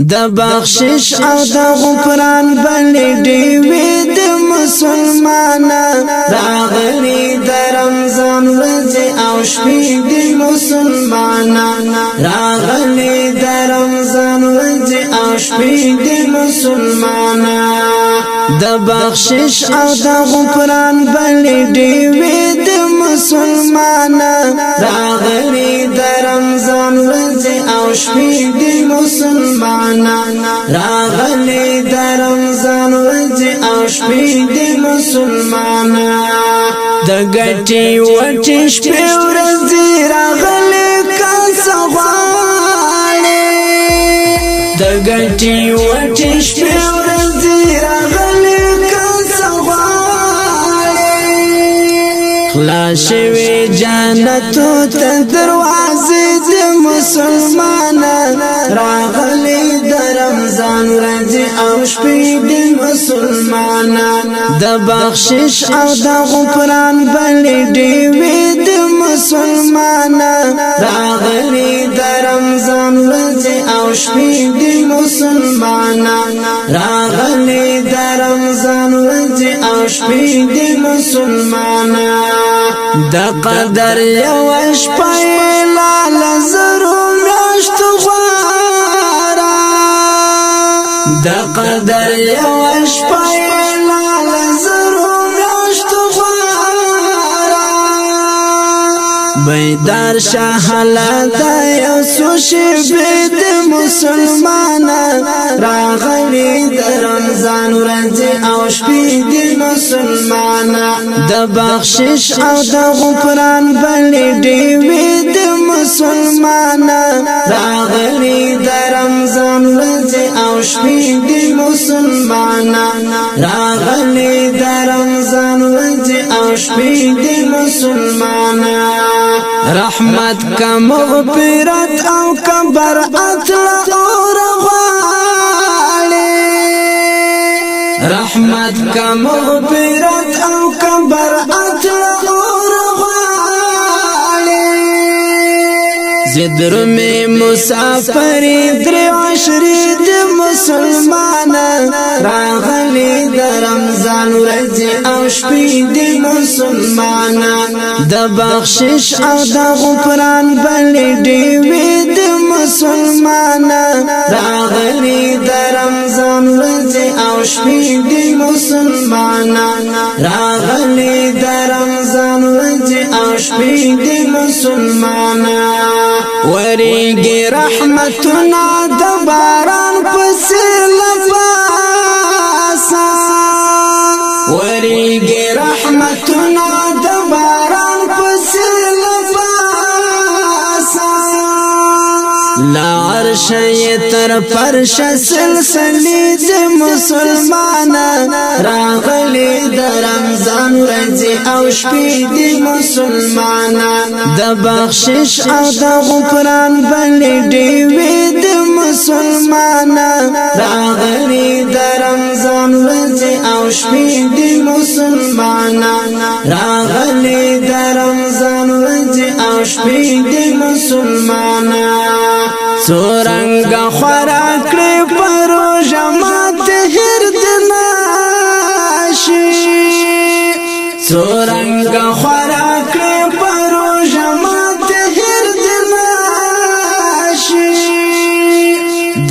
د بخشش او د غفران بلې ډېوې د مسلمانان راغلي د رمضان ورځې او شپې د مسلمانان راغلي د رمضان ورځې او شپې د مسلمانان د بخشش او د غفران بلې ډېوې د مسلمانان راغلي د رمضان ورځې او شپې د مسلمانان راغلي د رمضان ورځې او شپې د مسلمانان د ګټې وټې شپې ورځې راغلي کاسه غواړي د ګټې وټې شپې ورځې راغلي کاسه غواړي خلاص شوي جنتو ته دروازې د مسلمانان راغلي د رمضان ورځې او شپې د مسلمانان د بخشش او د غفران بلې ډېوې د مسلمانان راغلي د رمضان ورځې او شپې د مسلمانان راغلي د رمضان ورځې او شپې د مسلمانان د قدر یو شپه لاله زرو میاشتو غواړه د قدر یو شپه لاله زرو میاشتو غواړه بیدار شهلا د یو څو شپې د مسلمانان راغلي د رمضان ورځې او شپې د مسلمانان د بخشش او د غفران بلې ډېوې د مسلمانان راغلي د رمضان ورځې او شپې د مسلمانان راغلي د رمضان ورځې او شپې د مسلمانان رحمت کا مغفرت او کا برأت اور غواړي رحمت کا مغفرت او کا برأت اور غواړي زدر میں مسافر در عشری د مسلمانان راغلي د رمضان ورځې او شپې د مسلمانان د بخشش او د غفران بلې ډېوې د مسلمانان راغلي د رمضان ورځې او شپې د مسلمانان راغلي د رمضان ورځې او شپې د مسلمانان ورېږي رحمتونه د باران په څېر له پاسه ورېږي رحمتونه د باران په څېر له پاسه لا عرش یې تر فرشه سلسلې د مسلمانان راغلي د رمضان ورځې او شپې د مسلمانان د بخشش او د غفران بلې ډېوې د مسلمانان راغلي د رمضان ورځې او شپې د مسلمانان راغلي د رمضان ورځې او شپې د مسلمانان څرنګه خورا کړې پروژه ماته هر د ناشي څرنګه خورا کړې پروژه ماته هر د ناشي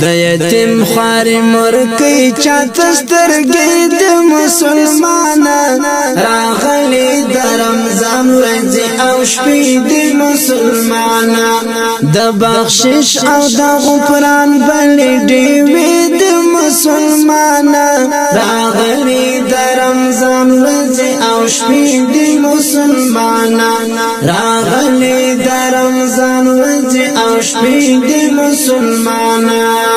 د یتیم خوارې مرکې چاته سترګې د مسلمانان راغلي د رمضان ورځې او شپې د مسلمانان د بخشش او د غفران بلې ډېوې د مسلمانان راغلي د رمضان ورځې او شپې د مسلمانان راغلي د رمضان ورځې او شپې د مسلمانان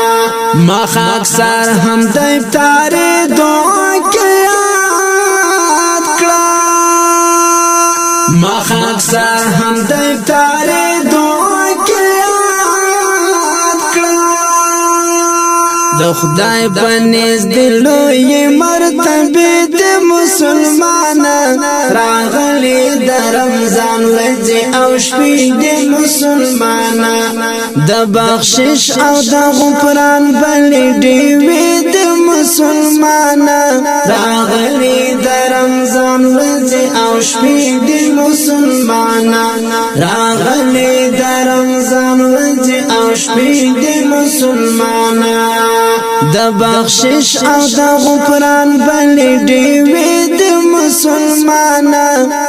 مخ اکثر هم د افطار دعا کې یاد کړه مخ اکثر هم د افطار دعا کې یاد کړه د خدای په نزد لوی مرتبه د مسلمانان راغلي د رمضان ورځې او شپې د مسلمانان د بخشش او د غفران بلې ډیوې د مسلمانا راغلي د رمضان ورځې او شپې د مسلمانا راغلي د رمضان ورځې او شپې د مسلمانا د بخشش او د غفران بلې ډیوې د مسلمانا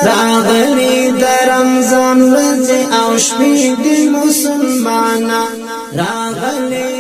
راغلي د رمضان ورځې او شپې د مسلمانا راغلي